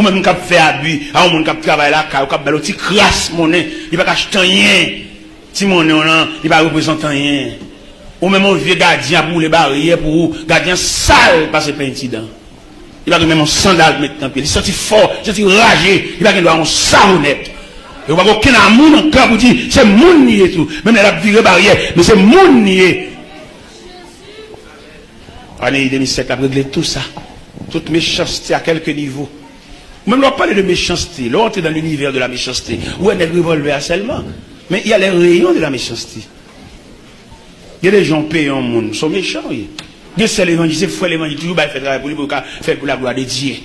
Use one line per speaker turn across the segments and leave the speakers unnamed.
ou même qui fait abus, à un monde qui travaille là, qui a un petit crasse monnaie, il va pas acheter rien. Si monnaie, il va représenter rien. Ou même un vieux gardien pour les barrières, pour gardien sale, passer plein d'incidents. Il va même un sandal mettre dans le pied. Il sortit fort, il sortit ragé, il va avoir un savonnette. Il va avoir aucun amour dans le cœur pour dire, c'est mon nier tout. Même elle a viré barrière, mais c'est mon nier. Année 2007, a réglé tout ça. Toute méchanceté à quelques niveaux. Même là, parler de méchanceté, là, on est dans l'univers de la méchanceté. Où est le revolver seulement? Mais il y a les rayons de la méchanceté. Il y a des gens payants au monde, ils sont méchants. Il y a des l'évangile, c'est fou l'évangile, toujours fait travail pour lui, pour faire pour la gloire de Dieu.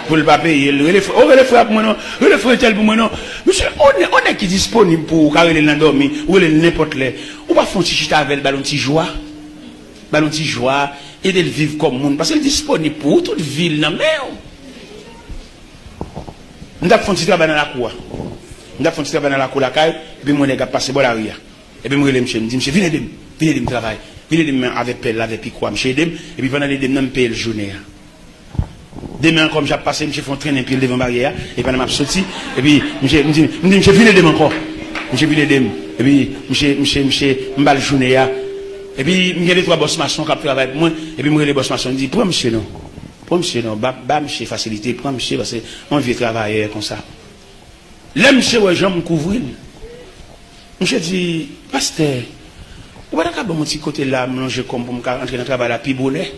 Pour le pas payer, le frère pour moi non, le frère tel pour moi non. Monsieur, on est qui disponible pour carrer l'endormi, ou n'importe les. On va faire un petit chita avec le ballon de joie. Ballon de joie, et de vivre comme monde. Parce qu'il est disponible pour toute ville, non, mais. On a fait un petit travail dans la cour. On a fait un petit travail dans la cour, la caille, et puis mon gars passe par la rue. Et puis moi, je me dis, monsieur, venez de travail. Venez de avec pelle, avec piquois, monsieur, et puis pendant les deux, je paye le journée. Demain, comme j'ai passé, je fais un train puis devant la barrière, et puis je suis sorti, et puis je me dis, venez de encore. Je venez de et puis je me bats le journée. Et puis, il y a des trois boss maçons qui travaillent avec moi, et puis moi, les boss maçons disent, prends monsieur non. Prends monsieur non, bah monsieur facilité, prends monsieur, parce qu'on vient travailler comme ça. Là, monsieur, ouais, je me couvre. Monsieur dit, pasteur, vous ne pouvez pas mon petit côté là, manger comme pour me rentrer dans le travail là, puis bonnet.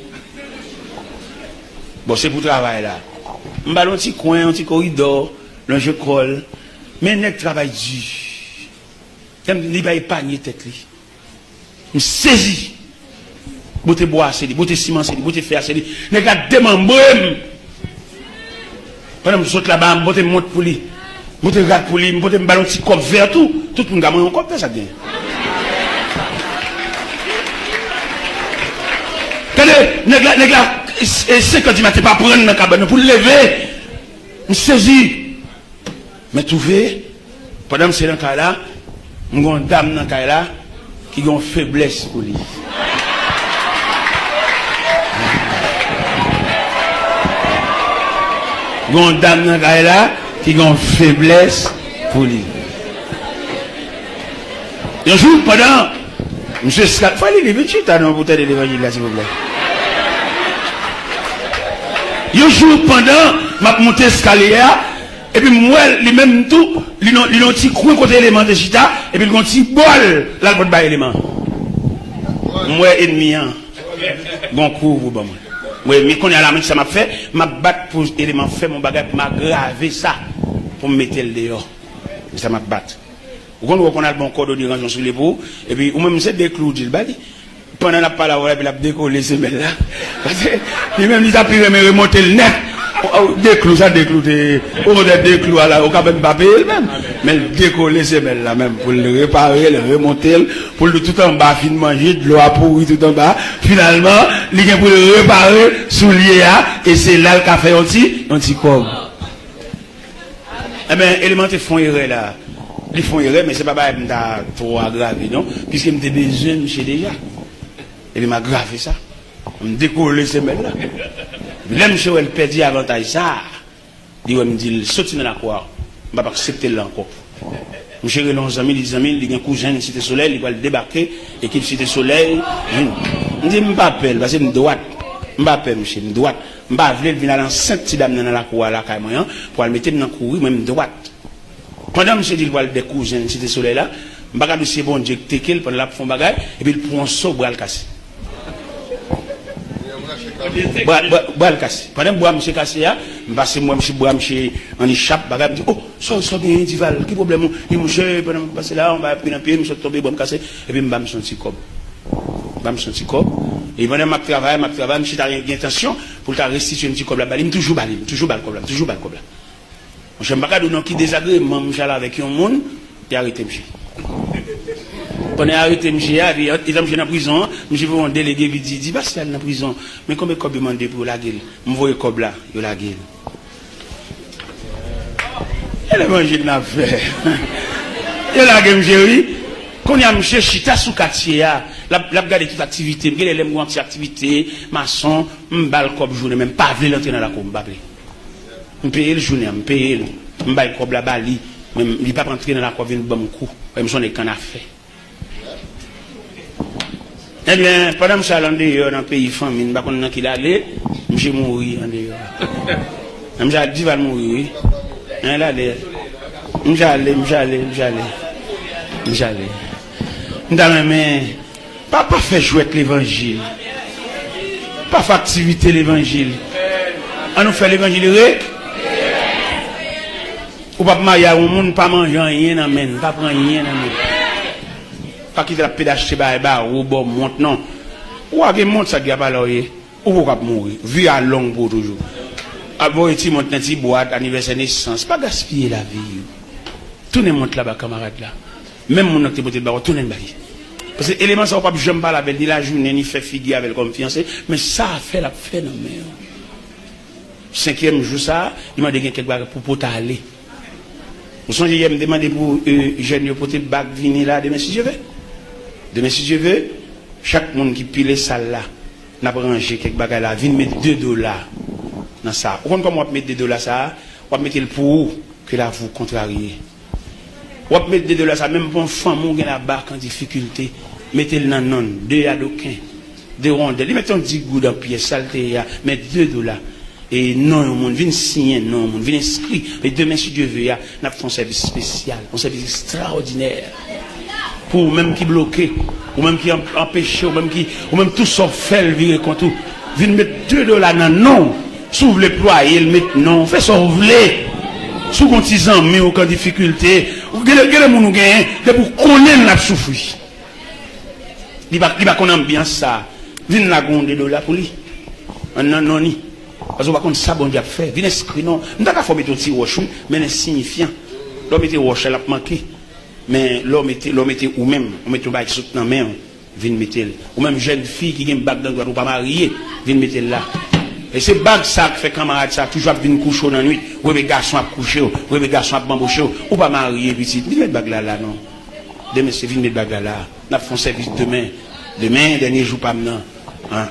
Bon, c'est pour travailler là. Je vais un petit coin, un petit corridor, là, je colle. Mais il travail dur. Il va épargner tête. Je saisis. Beauté bois, c'est dit, beauté ciment, c'est dit, beauté fer, c'est dit. Il va démembrer. Pendant que je saute là-bas, je monte pour lui. Je regarde pour lui, je me ballon un petit cop vert, tout. Tout le monde a un cop, ça vient. Tenez, et 50 du matin, pas prendre dans la cabane pour le lever. Je saisis. Mais trouvé, pendant que c'est dans le cas là, je suis une dame dans le cas là qui a une faiblesse pour lui. Je suis une dame dans le cas là qui a une faiblesse pour lui. Un jour, pendant, monsieur Scal, il faut aller vite, tu as un bouteille de l'évangile là, s'il vous plaît. Un jour pendant, m'a monté escalier, et puis moi, lui-même tout, il a un petit coin côté élément de chita, et puis il a un petit bol, là, le bas élément. Moi, ennemi, bon coup, vous, bon, moi. Oui, mais quand il y a la main, ça m'a fait, m'a battu pour élément fait mon bagage, m'a gravé ça, pour me mettre le dehors. Ça m'a battu. Vous qu'on a le bon cordon de rangeant sur les bouts, et puis, ou même, c'est des clous, il bali. Pendant la parole, il a décollé ces mêmes-là. Parce que, lui-même, il a pu remonter le nez. Des clous, ça déclou, des clous, au cas même pas payer même. Mais décoller ces mêmes-là, même, pour le réparer, le remonter, pour le tout en bas, fin de manger, de l'eau à pourri tout en bas. Finalement, il a pour le réparer, sous l'IA, et c'est là qu'il a fait un petit corps. Eh bien, élémentaire font erreur là. Ils font erreur, mais c'est pas trop aggravé, non? Puisqu'il me besoin, monsieur déjà. Et il m'a gravé ça. Il m'a décollé ces mêmes-là. Là, monsieur, elle perdit avantage ça. Il me dit, il saute dans la croix. Je ne vais pas accepter là encore. Monsieur, il a 11 amis, il y a un cousin de Cité Soleil, il va le débarquer, équipe Cité Soleil. Je dis, je ne vais pas appeler, parce que je droite. Je ne vais pas appeler, monsieur, je droite. Je ne vais pas venir à l'enceinte dans la croix, là, pour le mettre dans la cour, même droite. Pendant monsieur dit, il va le découvrir de Cité Soleil là, je ne vais pas bon Dieu, il pendant la fond bagage, et puis il prend un saut, il le casser. Bois le casse. Pendant que bois monsieur cassé là, parce que moi monsieur bois monsieur en échappe, bagage me dit oh, ça bien Dival, quel problème il monsieur pendant passer là, on va prendre un pied, monsieur tomber bois me casser et puis me son petit cob. Me son petit cob. Et pendant ma travail, monsieur t'a rien d'intention pour ta restituer un petit cob là, il me toujours balle cob là. Je me pas non qui désagrément monsieur là avec un monde, il arrêté monsieur. Quand on a arrêté M. il est dans la prison, M. veut un délégué, il dit, bah, c'est dans la prison. Mais combien de cob demandé pour la gueule? Je vois le cob là, il la gueule. Il a mangé de la fait. Il a gueule, M. Quand il y a monsieur chita sous quartier, la regarder toute activité, me les aime activité, maçon, m'bal comme journée même pas venir entrer dans la cour, m'bapler. Me payer le journée, me payer le m'bal comme la bali, même il pas rentrer dans la cour venir bon coup, même son écan a fait. Eh bien, pendant que je suis allé dans le pays famine, je ne sais pas qui allait, je suis mort en dehors. Je suis dit, je vais mourir. Je suis allé. Pas faire jouer l'évangile. Pas faire activité l'évangile. On nous fait l'évangile. Ou pas marier au monde, pas manger rien, pas prendre rien. Pas quitter la pédage ou bon monte non ou a monte ça gars pas là ou pas mourir vie à long pour toujours avant et monte dans petit boîte anniversaire naissance pas gaspiller la vie tout ne monte là-bas camarade là même mon acte côté ba tout ne ba parce que élément ça pas jamais pas avec ni la journée ni fait figuer avec comme fiancé mais ça a fait la phénomène 5e jour ça il m'a dit quelque chose pour aller vous songez il me demander pour jeune pour te bac venir là demain si je veux. Demain, si je veux, chaque monde qui pile salle là, n'a pas rangé quelque bagaille là, vient mettre $2 dans ça. Vous comprenez comment on va mettre $2 ça? On va mettre le pour que là vous contrariez. On va mettre $2 ça, même pour un femme qui a la barque en difficulté, mettez-le dans non, 2 adoquins, 2 rondelles, mettez un 10 gouttes dans pièce, saleté, mettez $2. Et non, le monde vient signer, non, le monde vient inscrire. Et demain, si Dieu veut, il y a un service spécial, un service extraordinaire. Pour même qui bloqué, ou même qui empêché, ou même tout sauf fait le virer contre tout. Vient mettre $2 dans non. S'ouvre les ployés, il met non. Fait ça, vous voulez. Sous qu'on t'y mais aucune difficulté. Vous voulez que les gens gagnent, c'est pour connaître la souffrance. Il va qu'on ambiance ça. Vient la gonde $2 pour lui. Non, non, ni. Parce qu'on va contre ça, bon Dieu a fait. Vient inscrire non. Nous n'avons pas fait un petit roche, mais insignifiant. L'homme était roche, elle a manqué. Mais l'homme était ou même, on met un bac sous la main, vient mettre ou même jeune fille qui a un bac dans le droit ou pas mariée, vient mettre là. Et c'est bac ça qui fait camarade ça, toujours venir coucher dans la nuit, ou les garçons à coucher, ou les garçons à bamboucher, ou pas marié, petit, vient mettre bac là, non. Demain, c'est vient mettre bac là. Nous avons fait service demain. Demain, dernier jour pas maintenant.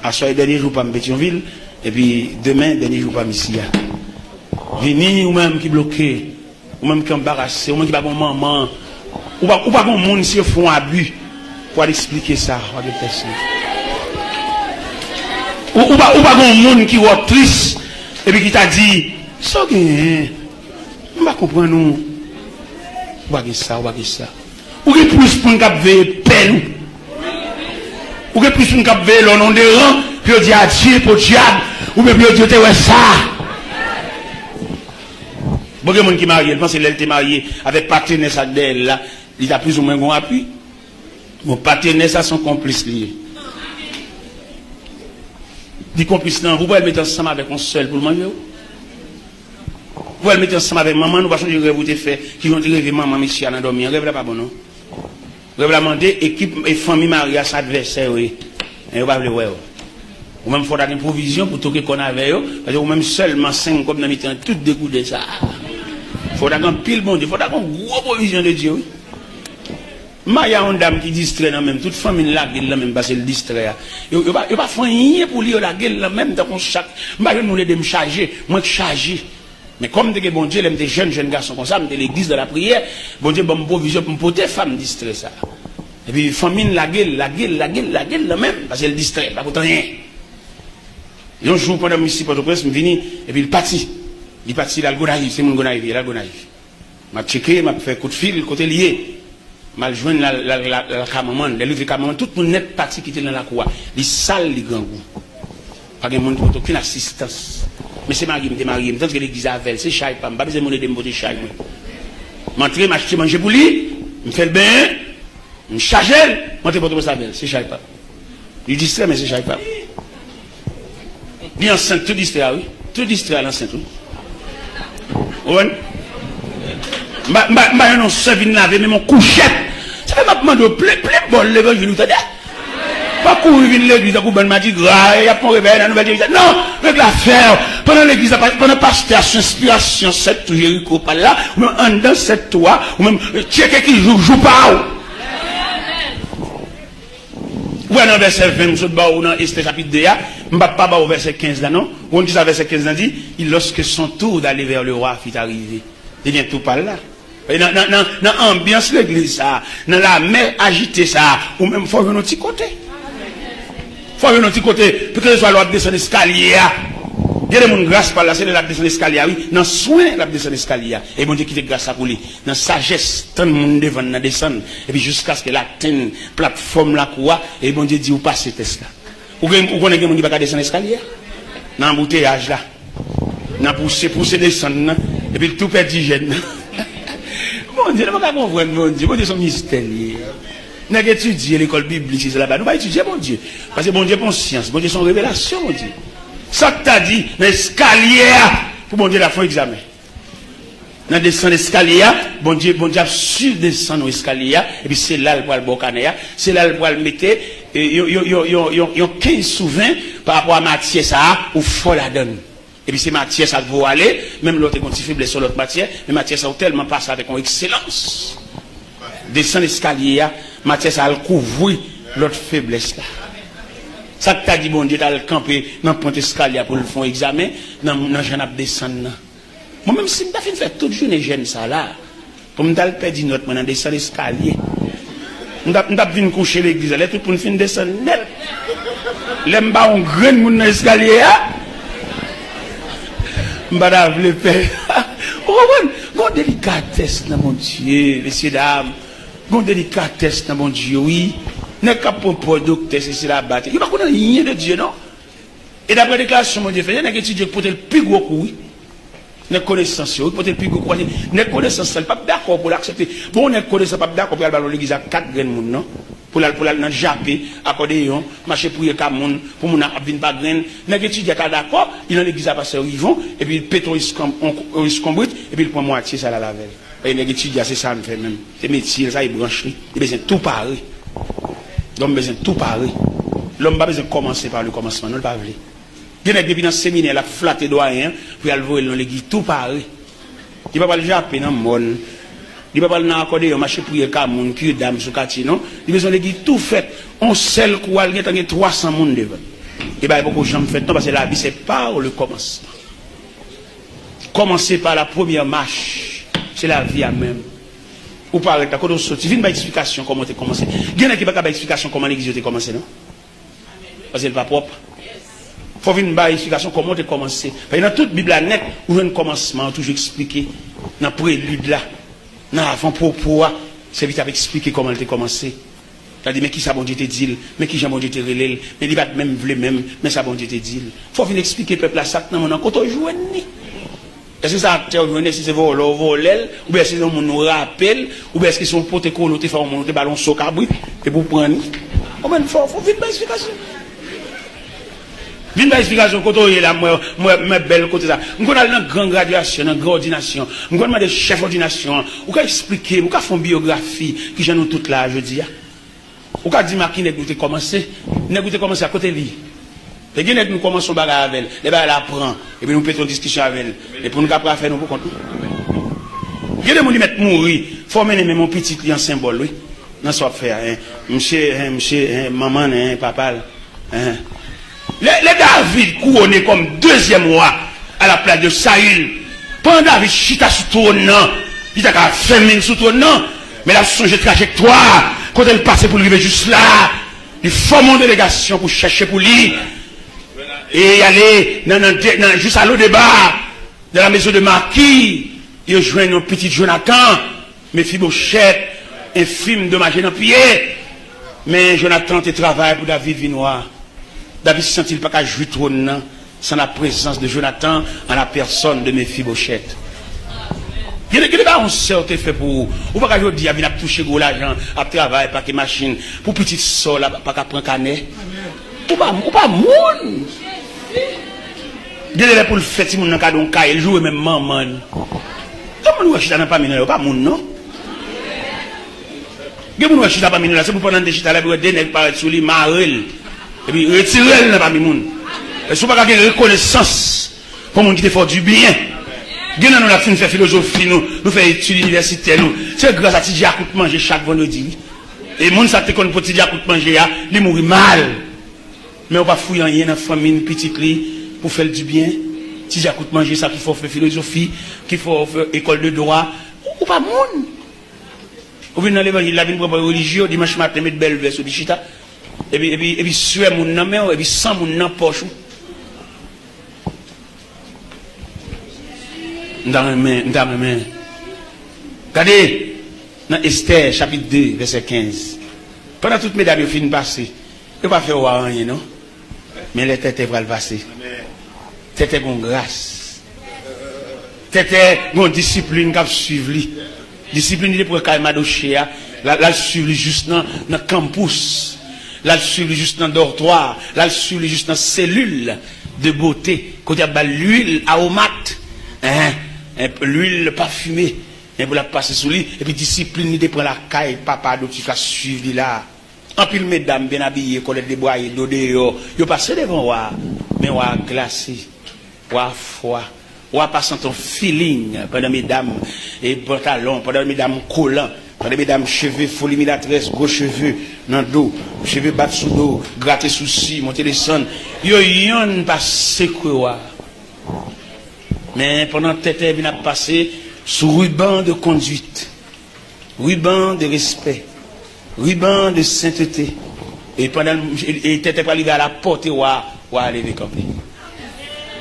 À soir, dernier jour pas Pétionville, et puis demain, dernier jour pas ici. Venir ou même qui bloqué, ou même qui embarrassé, ou même qui pas bon maman. Ou pas bon monde si font abus pour expliquer ça ou pas bon monde qui est triste et puis qui t'a dit ça gagne on va comprendre nous ou pas ça ou qui plus pour nous veiller peine ou qui plus pour nous veiller le nom de rang puis on dit à Dieu pour diable ou bien puis on dit ouais ça bon il y a monde qui marié je pense qu'elle était mariée avec partenaire ça d'elle là il a plus ou moins bon appui. Mon partenaire, ça sont complices liés. Les complices, non, vous pouvez le mettre ensemble avec un seul pour le manger. Vous pouvez le mettre ensemble avec maman, nous passons du rêve vous fait, qui vont rêver maman, monsieur, à dormir. Rêve là pas bon, non? Rêve là demander équipe et famille mariée à sa adversaire, oui. Et vous ne ouais. Ou même, il faudra une provision pour tout ce qu'on avait, parce que vous même seulement 5 comme dans le temps, tout dégoûté ça. Il faudra qu'on pile bon Dieu, il faudra qu'on gros provision de Dieu, oui. Il y a une dame qui distrait dans même toute famille là qui là même parce qu'elle distrait. Il pas faire rien pour lire la gueule là même dans chaque moi nous les de me charger, moi que charger. Mais comme de bon Dieu, les des jeunes garçons comme ça, de l'église de la prière, bon Dieu bon provision pour porter femme distrait ça. Et puis famille la gueule là même parce qu'elle distrait pas pour rien. Un jour pendant ici pour le presse me vini et puis il parti là le Gonaïve, c'est mon Gonaïve, là Gonaïve. M'a checké, m'a fait coup de fil côté lié. Mal joindre la cameraman, les livres cameraman, tout le monde net parti qui était dans la cour. Les salles, les grands goûts. Pas de monde qui n'a aucune assistance. Mais c'est marié, me tant que l'église a veille, c'est chai, pas besoin de me dire chai. M'entrer, m'acheter, manger pour lui, me fait le bain, me charge, m'entrer pour sa belle, c'est chai pas. Il distrait, mais c'est chai pas. Bien enceinte, tout distrait, oui. Tout distrait à l'enceinte, oui. Ouais. Je ne sais pas laver, mais mon couchette. Ça fait ma demande plein bol, l'évangile, vous savez. Pas courir l'église, vous m'a dit, il y a pas réveil, la nouvelle église. Non, avec l'affaire. Pendant l'église, pendant pasteur, inspiration, cette tout Jéricho, pas là, ou même en dans cette toi, ou même checker qui joue pas. Ou dans verset 20, je dans Esther chapitre 2, je ne vais pas au verset 15 là, non? On dit ça, verset 15 là, dit, lorsque son tour d'aller vers le roi fut arrivé. Il vient tout par là. Dans l'ambiance de l'église, dans la mer agitée, ça, ou même, il faut venir de petit côté. Il faut venir de petit côté, pour que ce soit l'autre descendre l'escalier. Il y a des gens grâce par là, c'est la descendre l'escalier, oui. Dans soin, la descendre l'escalier. Et bon Dieu qui te grâce pour lui. Dans sagesse, tant de monde devant la descendre. Et puis jusqu'à ce qu'elle atteigne la plateforme là, quoi. Et bon Dieu dit, ou passez test là. Ou connaissez des gens qui ne peuvent pas descendre l'escalier? Dans l'embouteillage là. Dans pousser descendre. Et puis tout perd d'hygiène. Bon Dieu, ne pas comprendre, mon Dieu. Bon Dieu, son mystère. Nous avons étudié l'école biblique, c'est là-bas. Nous pas étudier, bon Dieu. Parce que bon Dieu, pense science. Bon Dieu, son révélation, mon Dieu. Ça que tu as dit, dans l'escalier, pour bon Dieu, la fin examen. Dans descendre l'escalier, bon Dieu a su descendre l'escalier, et puis c'est là le poil bocané, c'est là le poil mettre, yon 15 souverains par rapport à matière, ça, ou faut la donne. Et puis c'est matière, ça vaut aller, même l'autre est un petit faible sur l'autre matière, mais matière, ça a tellement passé avec une excellence. Descendre l'escalier, matière, ça a couvert l'autre faiblesse là. Ça que tu as dit, bon Dieu, tu as le campé dans le point d'escalier pour le faire examen, dans le jeune descendre. Moi-même, si je fais toute journée jeune ça là, pour me faire perdre notre main dans descendre l'escalier, je vais venir coucher l'église, là, tout pour me faire descendre net. L'aime pas un grand monde dans l'escalier, je vais le faire. Gon délicatesse dans mon Dieu, messieurs, dames. Gon délicatesse dans mon Dieu, oui. N'est qu'à pour docteur, c'est la bataille. Il n'y a pas rien de Dieu, non? Et d'après la déclaration, mon Dieu, il y a un étudiant qui porte le plus gros coup, oui. N'est connaissance, oui, porte le plus gros coup. N'est connaissance, il n'est pas d'accord pour l'accepter. Bon, n'est connaissance, pas d'accord pour aller dans l'église à 4 graines, non? Pour aller dans le Japé, accordéon, marcher pour y moun, pour mon abvin pas graine. N'est étudiant qui d'accord, il est dans l'église à passer au Yvon, et puis il pète au escombrit, et puis il prend moitié, ça la lavelle. Et il est étudiant, c'est ça, il fait même. C'est métier, ça, il branche, il besoin tout pareil. L'homme a besoin de tout pareil. L'homme n'a pas besoin de commencer par le commencement, non, il pas voulu. Il y a depuis dans le séminaire, il a flatté doyen, puis il a levé dans l'église, tout pareil. Il ne va pas le japper dans le monde. Il ne va pas le accorder, il marcher pour le camoun, qui est dame sur le quartier, non. Il a besoin de l'église tout fait. On sait quoi, il y a 300 personnes devant. Et bien, il y a beaucoup de gens qui font, parce que la vie, c'est par le commencement. Commencer par la première marche, c'est la vie à même. Ou par exemple, quand on sortit, il y a une explication comment tu as commencé. Il y a qui n'a pas d'explication comment l'église a commencé, non? Parce qu'elle n'est pas propre. Il faut une explication comment tu as commencé. Dans toute la Bible net, où il y a un commencement, toujours expliqué. Dans le prélude là, dans l'avant-propos, c'est vite à expliquer comment tu as commencé. Tu as dit, mais qui ça bon Dieu te dit? Mais qui j'ai bon Dieu te relève? Mais il va même voulu même, mais ça bon Dieu te dit. Il faut venir expliquer peuple à ça, non, quand on joue. Est-ce que ça a si c'est voler, ou bien si c'est un nous rappelle, ou bien est-ce qu'ils sont potes qu'on te fait un ballon sur cabri, et pour prendre. Oh ben, faut vite une explication. Vite une explication, quand on est là, moi, belle côté ça. On a une grande graduation, une grande ordination. On a des chefs d'ordination. On peut expliquer, on peut faire une biographie, qui j'ai nous toute là, je dis. On peut dire, qui n'est pas commencé, à côté de lui. Les gens nous commençons à bagarre avec elle, les bagarres la prend, et puis nous faisons une discussion avec elle, et pour nous capable faire nous pour compte. Il y a des gens qui mettent mourir, il faut mener mon petit client symbole, oui. Non, ça faire, monsieur, maman, papa. Les David couronné comme deuxième roi à la place de Saül. Pendant David chita sous ton nom, il a fait sous ton nom, mais il a changé de trajectoire, quand elle passait pour arriver juste là, il forme une délégation pour chercher pour lui. Et aller juste à l'eau de bas, de la maison de Marquis, il rejoint un petit Jonathan, Mephibosheth, infime dommagé dans le pied. Mais Jonathan te travaille pour David Vinois. David ne sentit pas qu'à jouer trop sans la présence de Jonathan en la personne de Mephibosheth. Il y a des gens qui fait pour vous. Ou pas qu'à dire, il a touché gros l'argent, à travailler, pas que machine, pour petite soeur, pas qu'à prendre canet. Ou pas moun. Il y a pour le fait, si moun nan kadon ka, il joue même maman. Comment nous achitons pas mineur, pas moun non? Il y a moun achitons pas mineur, c'est pour prendre des chita là, pour des nègres paraître sous lui, marel. Et puis retirer le pas moun. Et si pas qu'à reconnaissance, comme on qui te fait du bien. Il y a nous la fin faire philosophie, nous faire études universitaires, nous. C'est grâce à Tidja à manger chaque vendredi. Et moun ça te kon petit diacoute manger a, li mourir mal. Mais on pas fouiller rien dans famille petite li pour faire du bien. Si diacoute manger ça qu'il faut faire philosophie, qu'il faut faire école de droit, ou pas moun. Ou vient dans l'évangile, la vie pour religieux dimanche matin mettre belle veste sur chita. Et puis suer moun nan main et puis sans moun nan poche. Dans les mains. Regardez dans Esther chapitre 2 verset 15. Pendant toutes mes dames fin passer, il pas faire rien non. Mais les têtes vont le passer. Tête gon grâce. Tête gon discipline qu'a suivre lui. Discipline pour Madoché là suivre juste dans campus. Là suivre juste dans dortoir, là suivre juste dans cellule de beauté, côté a l'huile aromate. L'huile parfumée. Et pour la passer sous lui, et puis discipline, il prend la caille, papa, donc il va suivre là. En pile, mesdames, bien habillées, collègues de bois, d'odeur, ils passent devant moi, mais on a glacé, on a froid, on a passé ton feeling, pendant mesdames, et pantalons, pendant mesdames collants, pendant mesdames cheveux, folie milatrice, gros cheveux, dans le dos, cheveux battus sous dos, gratter sous ci, monter les sons, yo yon passe quoi. Mais pendant tête, il vient passer, sous ruban de conduite, ruban de respect, ruban de sainteté. Et pendant et t'étais pas arrivé à la porte ou à aller décamper.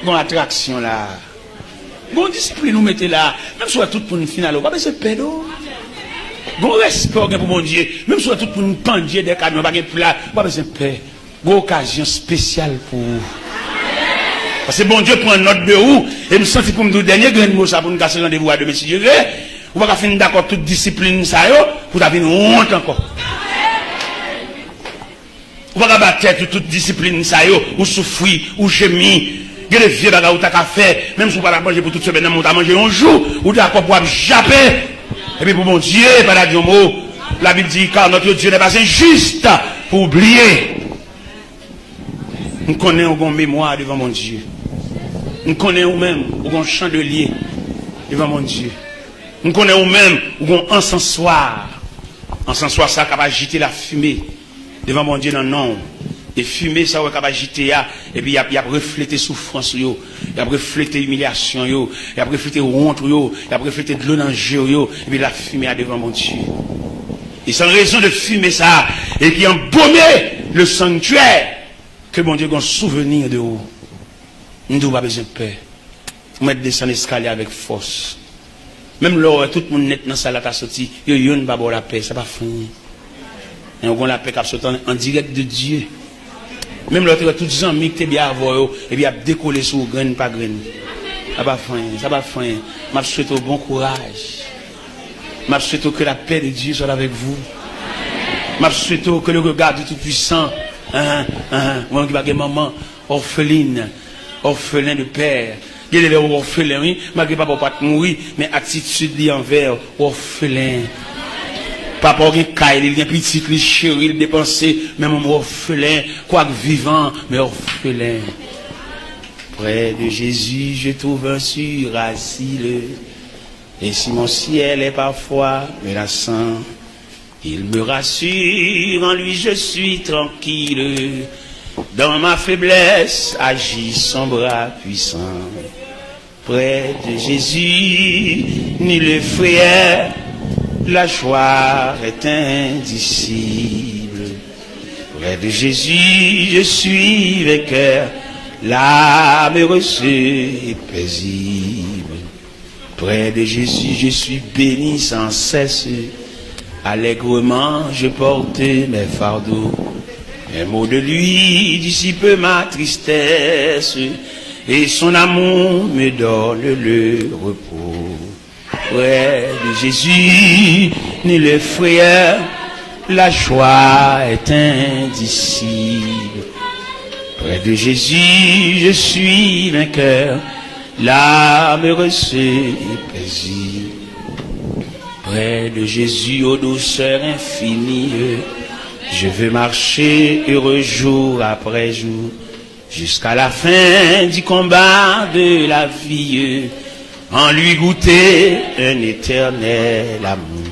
Bon attraction là. Bon discipline nous mettez là. Même soit tout pour une finale, pas besoin de pédo. Bon respect pour mon Dieu. Même soit tout pour une pendier des camions, pas besoin de paix. Bon occasion spéciale pour vous. Parce que bon Dieu prend note de vous, et me senti pour me dire dernier grand mot ça pour nous casser rendez-vous à demain si Dieu veut. Ou pas finir d'accord toute discipline ça yo, pour t'avoir une honte encore. Ou pas battre toute discipline ça yo, ou souffrir, ou gémir. Il y a des vieux bagages où t'as qu'à faire, même si vous pas manger pour toute semaine, on t'a mangé un jour, ou d'accord pour japper. Et puis pour mon Dieu, pas la dire mot. La Bible dit car notre Dieu n'est pas injuste pour oublier. Nous connaissons une mémoire devant mon Dieu. Nous connaissons même un chandelier devant mon Dieu. Nous connaissons même un encensoir. Encensoir, ça qui va agiter la fumée devant mon Dieu dans le nom. Et fumée, ça qui va agiter, et puis il a reflété souffrance, il a reflété humiliation, il a reflété honte, il a reflété de l'eau dans le jeu, et puis la fumée devant mon Dieu. Et c'est en raison de fumer ça, et qui embaumait le sanctuaire, que mon Dieu a un souvenir de vous. Nous n'avons pas besoin de paix. Vous mettez descendre l'escalier avec force. Même là, tout le monde net dans la salle à sorti, il y a une la paix, ça va pas fini. Et on a la paix qui sorti en direct de Dieu. Même là, tous les amis qui sont bien avant, et bien décoller sur graine par graine. Ça va finir, ça va finir. Je souhaite bon courage. Je souhaite que la paix de Dieu soit avec vous. Je souhaite que le regard du Tout-Puissant, moi qui vais maman, orpheline, orphelin de père. Il y a des orphelins, oui, malgré papa pas mourir, mais attitude li envers orphelin. Papa a un caille, il y a un petit chéri, il dépensé, même un orphelin, quoique vivant, mais orphelin. Près de Jésus, je trouve un sûr asile. Et si mon ciel est parfois menaçant, il me rassure, en lui je suis tranquille. Dans ma faiblesse agit son bras puissant. Près de Jésus, ni le frère, la joie est indicible. Près de Jésus, je suis vainqueur, l'âme heureuse et paisible. Près de Jésus, je suis béni sans cesse. Allègrement, je porte mes fardeaux. Un mot de lui dissipe ma tristesse, et son amour me donne le repos. Près de Jésus, ni le frère, la joie est indicible. Près de Jésus, je suis vainqueur, l'âme heureuse et paisible. Près de Jésus, aux douceurs infinies, je veux marcher heureux jour après jour, jusqu'à la fin du combat de la vie, en lui goûter un éternel amour.